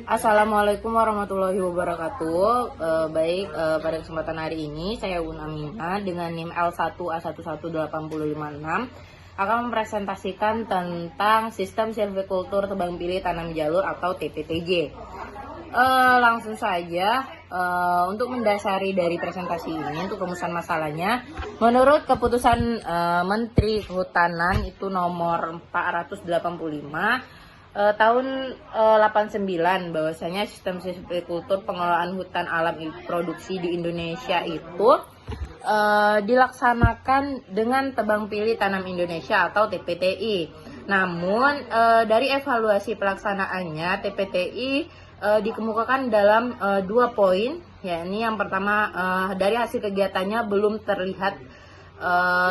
Assalamualaikum warahmatullahi wabarakatuh. Pada kesempatan hari ini saya Unamina dengan NIM L1A11856 akan mempresentasikan tentang sistem silvikultur tebang pilih tanam jalur atau TPTJ. Langsung saja, untuk mendasari dari presentasi ini, untuk rumusan masalahnya, menurut keputusan Menteri Kehutanan itu nomor 485 tahun 89, bahwasanya sistem silvikultur pengelolaan hutan alam produksi di Indonesia itu dilaksanakan dengan tebang pilih tanam Indonesia atau TPTI. Namun dari evaluasi pelaksanaannya, TPTI dikemukakan dalam 2 poin, yakni yang pertama, dari hasil kegiatannya belum terlihat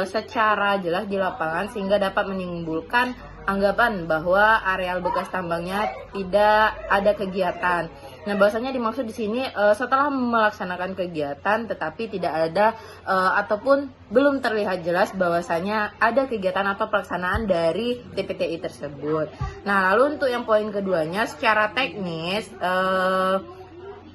secara jelas di lapangan sehingga dapat menimbulkan anggapan bahwa areal bekas tambangnya tidak ada kegiatan. Nah, bahwasanya dimaksud di sini setelah melaksanakan kegiatan tetapi tidak ada ataupun belum terlihat jelas bahwasanya ada kegiatan atau pelaksanaan dari TPTI tersebut. Nah, lalu untuk yang poin keduanya, secara teknis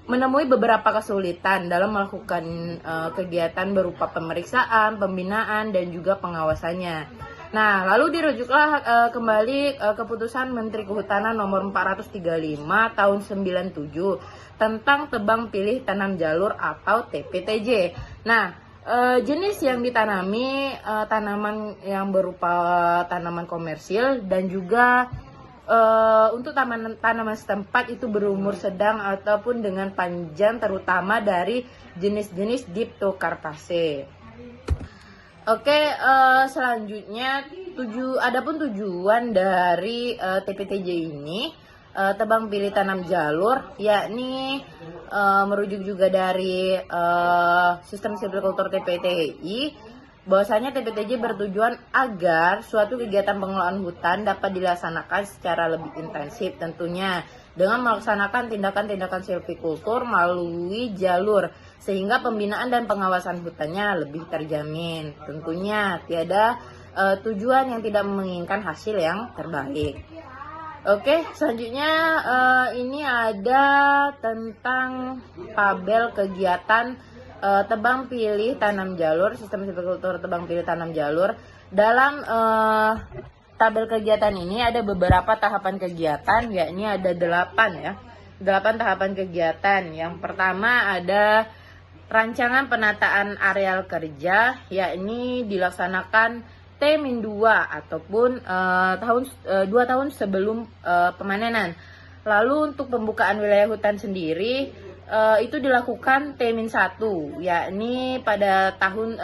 menemui beberapa kesulitan dalam melakukan kegiatan berupa pemeriksaan, pembinaan, dan juga pengawasannya. Nah, lalu dirujuklah kembali keputusan Menteri Kehutanan nomor 435 tahun 97 tentang tebang pilih tanam jalur atau TPTJ. Nah, jenis yang ditanami tanaman yang berupa tanaman komersil dan juga untuk tanaman setempat itu berumur sedang ataupun dengan panjang, terutama dari jenis-jenis Diptocarpaceae. Oke, selanjutnya adapun tujuan dari TPTJ ini, tebang pilih tanam jalur, yakni merujuk juga dari sistem silvikultur TPTI, bahwasanya TPTJ bertujuan agar suatu kegiatan pengelolaan hutan dapat dilaksanakan secara lebih intensif, tentunya dengan melaksanakan tindakan-tindakan silvikultur melalui jalur, sehingga pembinaan dan pengawasan hutannya lebih terjamin. Tentunya tiada tujuan yang tidak menginginkan hasil yang terbaik. Oke, selanjutnya ini ada tentang tabel kegiatan tebang pilih tanam jalur, sistem silvikultur tebang pilih tanam jalur. Dalam tabel kegiatan ini ada beberapa tahapan kegiatan, yakni ada 8 ya. 8 tahapan kegiatan. Yang pertama ada rancangan penataan areal kerja, yakni dilaksanakan T-2 ataupun 2 tahun sebelum pemanenan. Lalu untuk pembukaan wilayah hutan sendiri itu dilakukan T-1, yakni pada tahun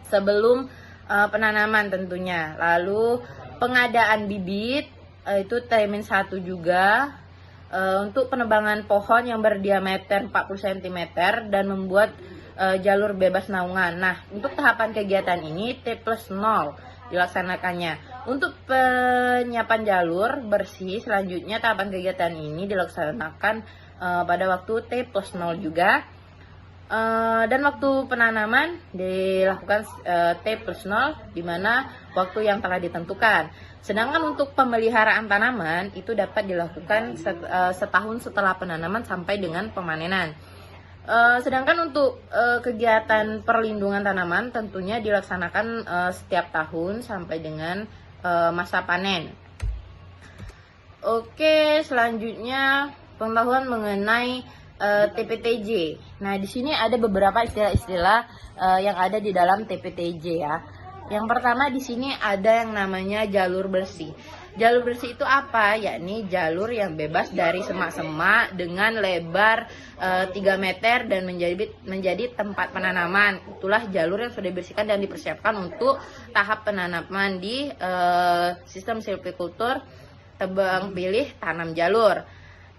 sebelum penanaman tentunya. Lalu pengadaan bibit itu T-1 juga, untuk penebangan pohon yang berdiameter 40 cm dan membuat jalur bebas naungan. Nah, untuk tahapan kegiatan ini T+0 dilaksanakannya. Untuk penyiapan jalur bersih selanjutnya, tahapan kegiatan ini dilaksanakan pada waktu T+0 juga, dan waktu penanaman dilakukan T+0, di mana waktu yang telah ditentukan. Sedangkan untuk pemeliharaan tanaman itu dapat dilakukan setahun setelah penanaman sampai dengan pemanenan. Sedangkan untuk kegiatan perlindungan tanaman tentunya dilaksanakan setiap tahun sampai dengan masa panen. Oke, selanjutnya pengetahuan mengenai TPTJ. Nah, di sini ada beberapa istilah-istilah yang ada di dalam TPTJ ya. Yang pertama di sini ada yang namanya jalur bersih. Jalur bersih itu apa? Yakni jalur yang bebas dari semak-semak dengan lebar 3 meter dan menjadi tempat penanaman. Itulah jalur yang sudah dibersihkan dan dipersiapkan untuk tahap penanaman di sistem silvikultur tebang pilih tanam jalur.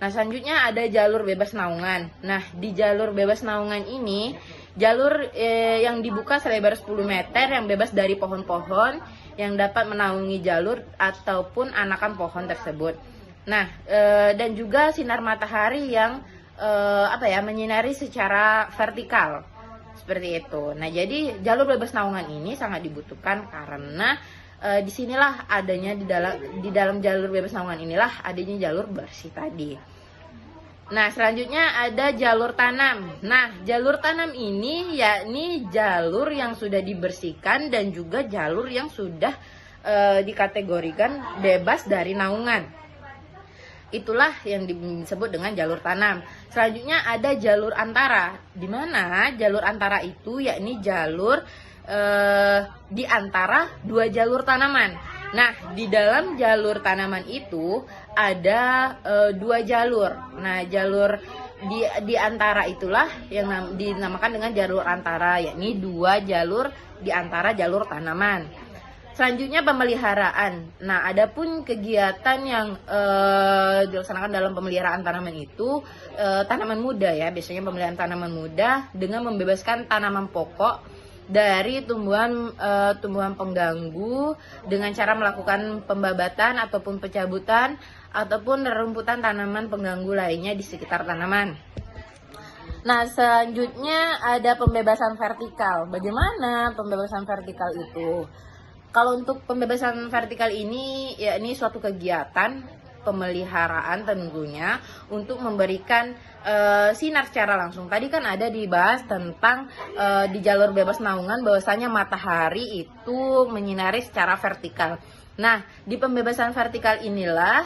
Nah, selanjutnya ada jalur bebas naungan. Nah, di jalur bebas naungan ini, jalur yang dibuka selebar 10 meter yang bebas dari pohon-pohon yang dapat menaungi jalur ataupun anakan pohon tersebut. Nah, dan juga sinar matahari yang menyinari secara vertikal. Seperti itu. Nah, jadi jalur bebas naungan ini sangat dibutuhkan karena disinilah adanya di dalam jalur bebas naungan inilah adanya jalur bersih tadi. Nah, selanjutnya ada jalur tanam. Nah, jalur tanam ini yakni jalur yang sudah dibersihkan dan juga jalur yang sudah dikategorikan bebas dari naungan. Itulah yang disebut dengan jalur tanam. Selanjutnya ada jalur antara, di mana jalur antara itu yakni jalur di antara dua jalur tanaman. Nah, di dalam jalur tanaman itu ada dua jalur. Nah, jalur di antara itulah yang dinamakan dengan jalur antara, yakni dua jalur di antara jalur tanaman. Selanjutnya pemeliharaan. Nah, adapun kegiatan yang dilaksanakan dalam pemeliharaan tanaman itu tanaman muda ya, biasanya pemeliharaan tanaman muda dengan membebaskan tanaman pokok dari tumbuhan pengganggu dengan cara melakukan pembabatan ataupun pencabutan ataupun rerumputan tanaman pengganggu lainnya di sekitar tanaman. Nah, selanjutnya ada pembebasan vertikal. Bagaimana pembebasan vertikal itu? Kalau untuk pembebasan vertikal ini, ya ini suatu kegiatan pemeliharaan tentunya untuk memberikan sinar secara langsung. Tadi kan ada dibahas tentang di jalur bebas naungan bahwasanya matahari itu menyinari secara vertikal. Nah, di pembebasan vertikal inilah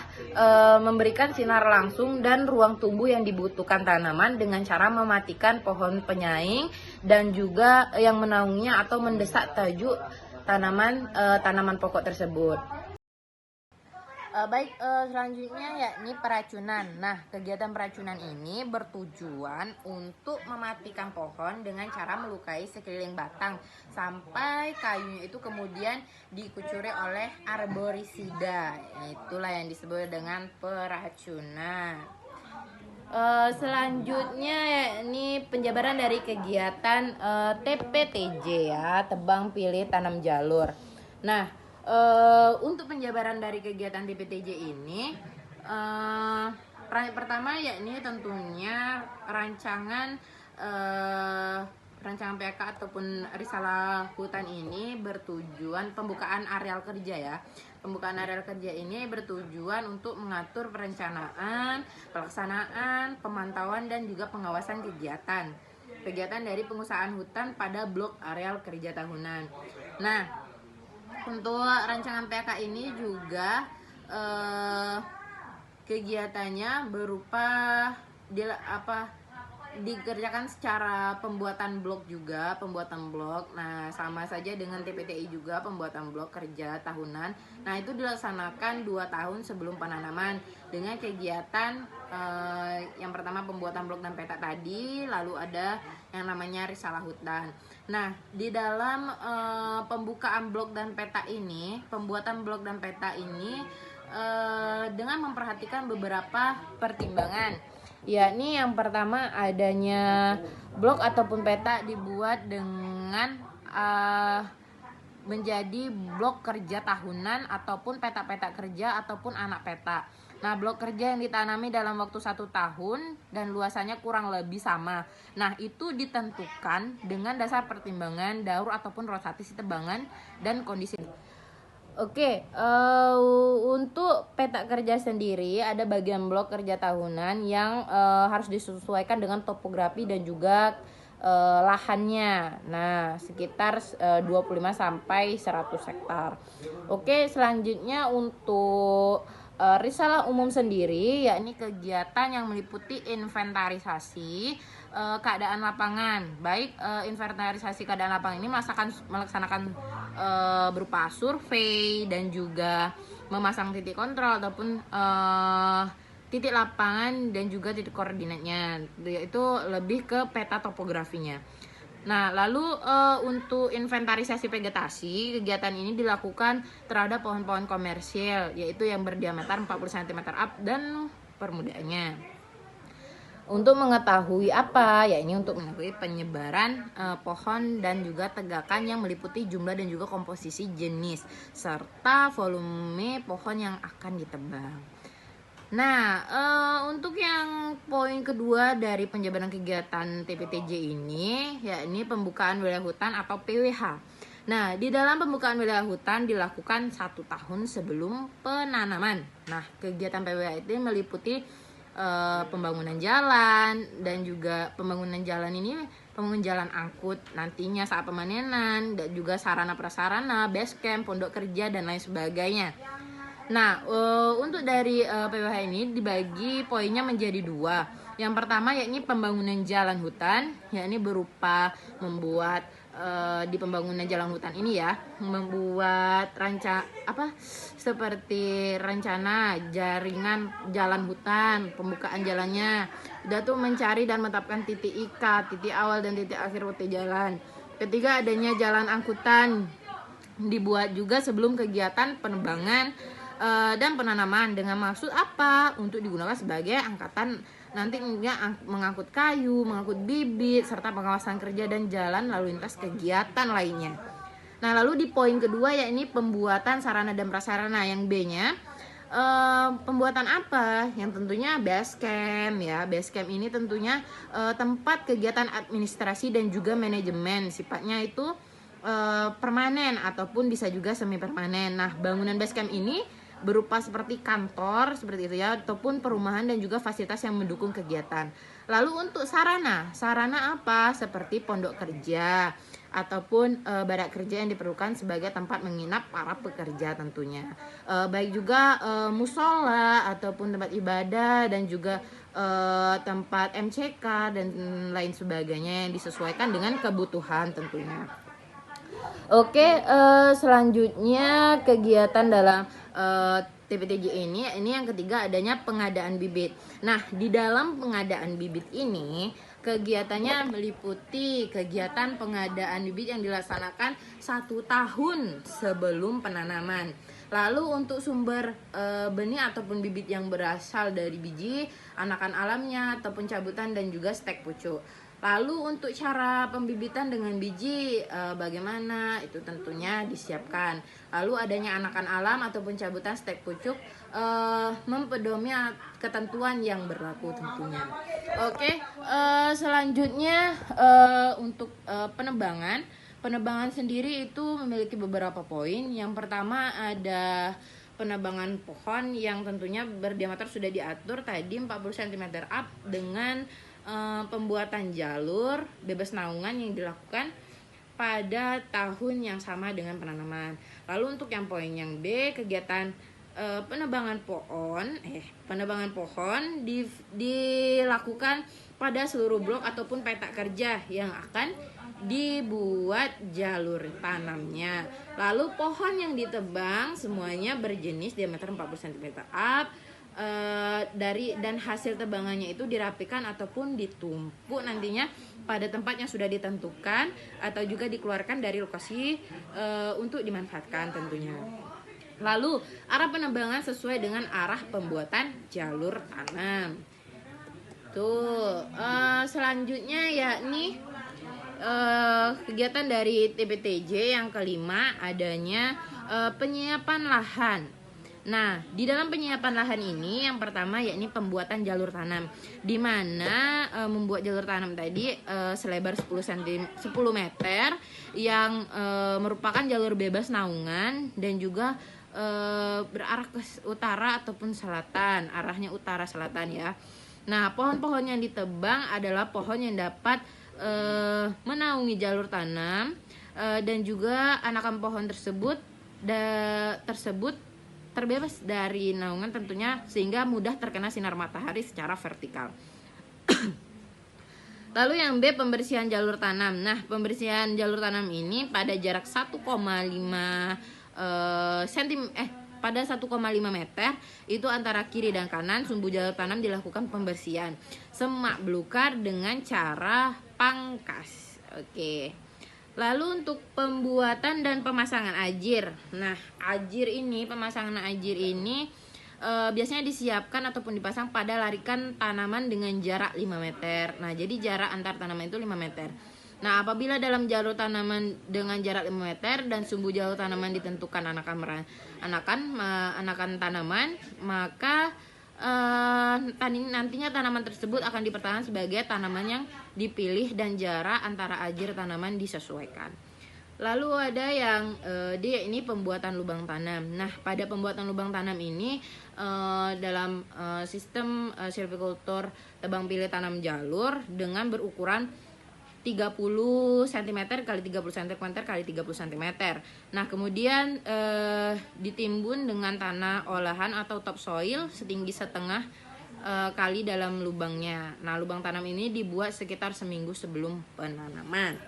memberikan sinar langsung dan ruang tumbuh yang dibutuhkan tanaman dengan cara mematikan pohon penyaing dan juga yang menaunginya atau mendesak tajuk tanaman pokok tersebut. Selanjutnya yakni peracunan. Nah, kegiatan peracunan ini bertujuan untuk mematikan pohon dengan cara melukai sekeliling batang sampai kayunya itu kemudian dikucuri oleh arborisida. Itulah yang disebut dengan peracunan. Selanjutnya yakni penjabaran dari kegiatan TPTJ ya, tebang pilih tanam jalur. Nah, untuk penjabaran dari kegiatan TPTJ ini pertama yakni tentunya rancangan PK ataupun risalah hutan ini bertujuan pembukaan areal kerja ya. Pembukaan areal kerja ini bertujuan untuk mengatur perencanaan, pelaksanaan, pemantauan dan juga pengawasan kegiatan dari pengusahaan hutan pada blok areal kerja tahunan. Nah, untuk rancangan PK ini juga kegiatannya berupa dikerjakan secara pembuatan blok. Nah, sama saja dengan TPTI juga pembuatan blok kerja tahunan. Nah, itu dilaksanakan 2 tahun sebelum penanaman dengan kegiatan yang pertama pembuatan blok dan peta tadi, lalu ada yang namanya risalah hutan. Nah, di dalam pembukaan blok dan peta ini, pembuatan blok dan peta ini dengan memperhatikan beberapa pertimbangan. Yakni yang pertama adanya blok ataupun peta dibuat dengan menjadi blok kerja tahunan ataupun peta-peta kerja ataupun anak peta. Nah, blok kerja yang ditanami dalam waktu 1 tahun dan luasannya kurang lebih sama. Nah, itu ditentukan dengan dasar pertimbangan daur ataupun rotasi tebangan dan kondisi. Oke, untuk peta kerja sendiri ada bagian blok kerja tahunan yang harus disesuaikan dengan topografi dan juga lahannya. Nah, sekitar 25 sampai 100 hektar. Oke, selanjutnya untuk risalah umum sendiri yakni kegiatan yang meliputi inventarisasi keadaan lapangan. Baik inventarisasi keadaan lapangan ini melaksanakan berupa survei dan juga memasang titik kontrol ataupun titik lapangan dan juga titik koordinatnya, yaitu lebih ke peta topografinya. Nah, lalu untuk inventarisasi vegetasi, kegiatan ini dilakukan terhadap pohon-pohon komersial, yaitu yang berdiameter 40 cm up dan permudaannya. Untuk mengetahui apa? Ya, ini untuk mengetahui penyebaran pohon dan juga tegakan yang meliputi jumlah dan juga komposisi jenis serta volume pohon yang akan ditebang. Nah, untuk yang poin kedua dari penjabaran kegiatan TPTJ ini, yakni pembukaan wilayah hutan atau PWH. Nah, di dalam pembukaan wilayah hutan dilakukan 1 tahun sebelum penanaman. Nah, kegiatan PWH itu meliputi pembangunan jalan, dan juga pembangunan jalan ini pembangunan jalan angkut nantinya saat pemanenan, dan juga sarana prasarana, base camp, pondok kerja, dan lain sebagainya. Nah, untuk dari PWH ini dibagi poinnya menjadi dua. Yang pertama yakni pembangunan jalan hutan, yakni berupa membuat di pembangunan jalan hutan ini ya, membuat seperti rencana jaringan jalan hutan, pembukaan jalannya, udah tuh mencari dan menetapkan titik ikat, titik awal dan titik akhir rute jalan. Ketiga, adanya jalan angkutan, dibuat juga sebelum kegiatan penebangan dan penanaman dengan maksud apa? Untuk digunakan sebagai angkatan nantinya mengangkut kayu, mengangkut bibit, serta pengawasan kerja dan jalan lalu lintas kegiatan lainnya. Nah, lalu di poin kedua yakni pembuatan sarana dan prasarana, yang B-nya pembuatan apa? Yang tentunya base camp ya. Base camp ini tentunya tempat kegiatan administrasi dan juga manajemen, sifatnya itu permanen ataupun bisa juga semi permanen. Nah, bangunan base camp ini berupa seperti kantor seperti itu ya, ataupun perumahan dan juga fasilitas yang mendukung kegiatan. Lalu untuk sarana apa? Seperti pondok kerja ataupun barak kerja yang diperlukan sebagai tempat menginap para pekerja tentunya. Baik juga musola ataupun tempat ibadah dan juga tempat MCK dan lain sebagainya yang disesuaikan dengan kebutuhan tentunya. Oke, selanjutnya kegiatan dalam TPTJ ini yang ketiga adanya pengadaan bibit. Nah, di dalam pengadaan bibit ini kegiatannya meliputi kegiatan pengadaan bibit yang dilaksanakan 1 tahun sebelum penanaman. Lalu untuk sumber benih ataupun bibit yang berasal dari biji, anakan alamnya ataupun cabutan dan juga stek pucuk. Lalu untuk cara pembibitan dengan biji bagaimana? Itu tentunya disiapkan. Lalu adanya anakan alam ataupun cabutan stek pucuk mempedomi ketentuan yang berlaku tentunya. Oke, selanjutnya untuk penebangan. Penebangan sendiri itu memiliki beberapa poin. Yang pertama ada penebangan pohon yang tentunya berdiameter sudah diatur tadi 40 cm up dengan pembuatan jalur bebas naungan yang dilakukan pada tahun yang sama dengan penanaman. Lalu untuk yang poin yang B, kegiatan penebangan pohon dilakukan pada seluruh blok ataupun petak kerja yang akan dibuat jalur tanamnya. Lalu pohon yang ditebang semuanya berjenis diameter 40 cm up, dan hasil tebangannya itu dirapikan ataupun ditumpuk nantinya pada tempat yang sudah ditentukan atau juga dikeluarkan dari lokasi untuk dimanfaatkan tentunya. Lalu arah penebangan sesuai dengan arah pembuatan jalur tanam. Selanjutnya yakni kegiatan dari TPTJ yang kelima adanya penyiapan lahan. Nah, di dalam penyiapan lahan ini yang pertama yakni pembuatan jalur tanam, di mana membuat jalur tanam tadi selebar 10 meter yang merupakan jalur bebas naungan dan juga berarah ke utara ataupun selatan, arahnya utara selatan ya. Nah, pohon-pohon yang ditebang adalah pohon yang dapat menaungi jalur tanam dan juga anakan pohon tersebut terbebas dari naungan tentunya sehingga mudah terkena sinar matahari secara vertikal. Lalu yang B, pembersihan jalur tanam. Nah, pembersihan jalur tanam ini pada jarak 1,5 meter itu antara kiri dan kanan sumbu jalur tanam dilakukan pembersihan semak belukar dengan cara pangkas. Oke. Lalu untuk pembuatan dan pemasangan ajir. Nah, pemasangan ajir ini biasanya disiapkan ataupun dipasang pada larikan tanaman dengan jarak 5 meter. Nah, jadi jarak antar tanaman itu 5 meter. Nah, apabila dalam jalur tanaman dengan jarak 5 meter dan sumbu jalur tanaman ditentukan anakan tanaman, maka nantinya tanaman tersebut akan dipertahankan sebagai tanaman yang dipilih dan jarak antara ajir tanaman disesuaikan. Lalu ada yang dia ini pembuatan lubang tanam. Nah, pada pembuatan lubang tanam ini dalam sistem silvicultur tebang pilih tanam jalur dengan berukuran 30 cm kali 30 cm kali 30 cm. Nah, kemudian ditimbun dengan tanah olahan atau topsoil setinggi setengah kali dalam lubangnya. Nah, lubang tanam ini dibuat sekitar seminggu sebelum penanaman.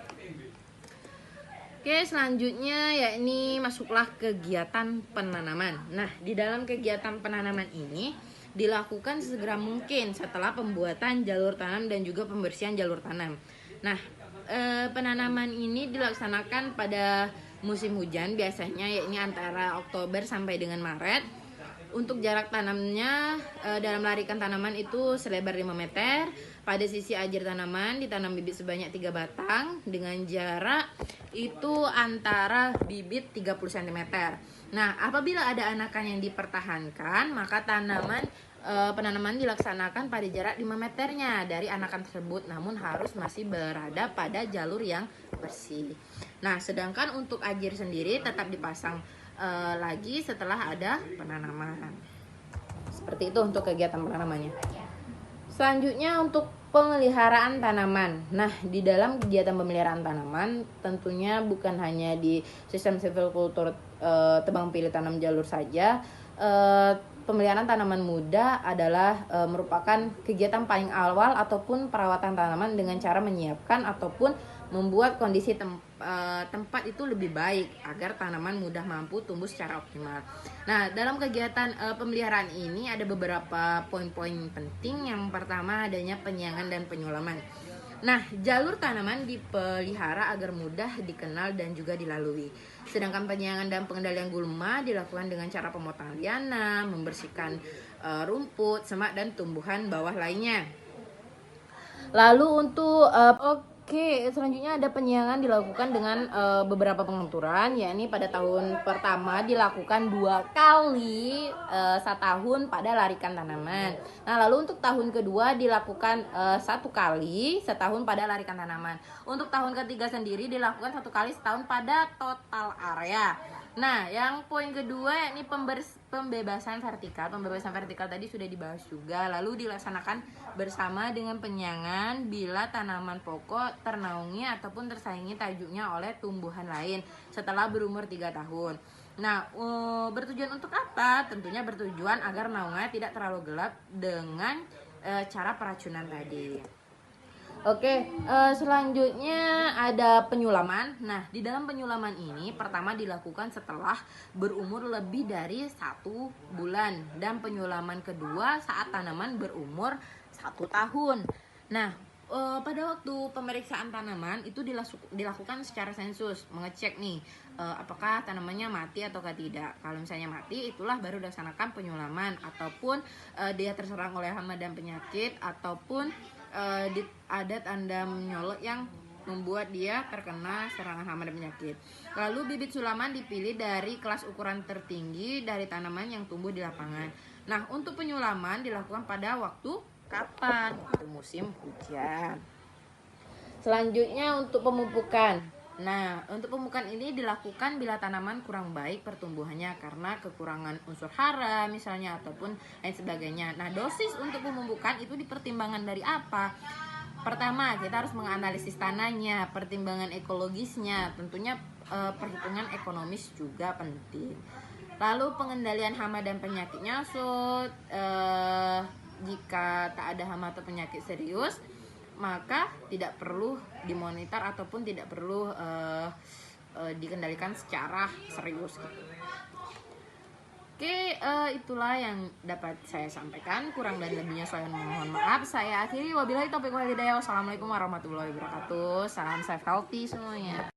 Oke, selanjutnya yakni masuklah kegiatan penanaman. Nah, di dalam kegiatan penanaman ini dilakukan sesegera mungkin setelah pembuatan jalur tanam dan juga pembersihan jalur tanam. Nah, penanaman ini dilaksanakan pada musim hujan biasanya yakni antara Oktober sampai dengan Maret. Untuk jarak tanamnya dalam larikan tanaman itu selebar 5 meter. Pada sisi ajir tanaman ditanam bibit sebanyak 3 batang dengan jarak itu antara bibit 30 cm. Nah, apabila ada anakan yang dipertahankan, maka penanaman dilaksanakan pada jarak 5 meternya dari anakan tersebut, namun harus masih berada pada jalur yang bersih. Nah, sedangkan untuk ajir sendiri tetap dipasang lagi setelah ada penanaman. Seperti itu untuk kegiatan penanamannya. Selanjutnya untuk pemeliharaan tanaman. Nah, di dalam kegiatan pemeliharaan tanaman tentunya bukan hanya di sistem silvicultur tebang pilih tanam jalur saja. Pemeliharaan tanaman muda adalah merupakan kegiatan paling awal ataupun perawatan tanaman dengan cara menyiapkan ataupun membuat kondisi tempat itu lebih baik agar tanaman mudah mampu tumbuh secara optimal. Nah, dalam kegiatan pemeliharaan ini ada beberapa poin-poin penting. Yang pertama adanya penyiangan dan penyulaman. Nah, jalur tanaman dipelihara agar mudah dikenal dan juga dilalui. Sedangkan penyiangan dan pengendalian gulma dilakukan dengan cara pemotongan liana, membersihkan rumput, semak dan tumbuhan bawah lainnya. Lalu untuk selanjutnya ada penyiangan dilakukan dengan beberapa pengaturan, yakni pada tahun pertama dilakukan 2 kali setahun pada larikan tanaman. Nah, lalu untuk tahun kedua dilakukan 1 kali setahun pada larikan tanaman. Untuk tahun ketiga sendiri dilakukan 1 kali setahun pada total area. Nah, yang poin kedua yakni pembebasan vertikal. Pembebasan vertikal tadi sudah dibahas juga. Lalu dilaksanakan bersama dengan penyiangan bila tanaman pokok ternaungi ataupun tersaingi tajuknya oleh tumbuhan lain setelah berumur 3 tahun. Nah, bertujuan untuk apa? Tentunya bertujuan agar naungnya tidak terlalu gelap dengan cara peracunan tadi. Oke, selanjutnya ada penyulaman. Nah, di dalam penyulaman ini pertama dilakukan setelah berumur lebih dari 1 bulan dan penyulaman kedua saat tanaman berumur 1 tahun. Nah, pada waktu pemeriksaan tanaman itu dilakukan secara sensus, mengecek nih apakah tanamannya mati atau tidak. Kalau misalnya mati, itulah baru dilaksanakan penyulaman ataupun dia terserang oleh hama dan penyakit ataupun ada tanda menyolok yang membuat dia terkena serangan hama dan penyakit. Lalu bibit sulaman dipilih dari kelas ukuran tertinggi dari tanaman yang tumbuh di lapangan. Nah, untuk penyulaman dilakukan pada waktu kapan? Waktu musim hujan. Selanjutnya untuk pemupukan. Nah, untuk pemupukan ini dilakukan bila tanaman kurang baik pertumbuhannya karena kekurangan unsur hara misalnya ataupun lain sebagainya. Nah, dosis untuk pemupukan itu dipertimbangkan dari apa? Pertama, kita harus menganalisis tanahnya, pertimbangan ekologisnya, tentunya perhitungan ekonomis juga penting. Lalu pengendalian hama dan penyakitnya, jika tak ada hama atau penyakit serius, maka tidak perlu dimonitor ataupun tidak perlu dikendalikan secara serius gitu. Oke, itulah yang dapat saya sampaikan. Kurang dan lebihnya saya mohon maaf. Saya akhiri, wabillahi taufiq wal hidayah. Wassalamualaikum warahmatullahi wabarakatuh. Salam safe healthy semuanya.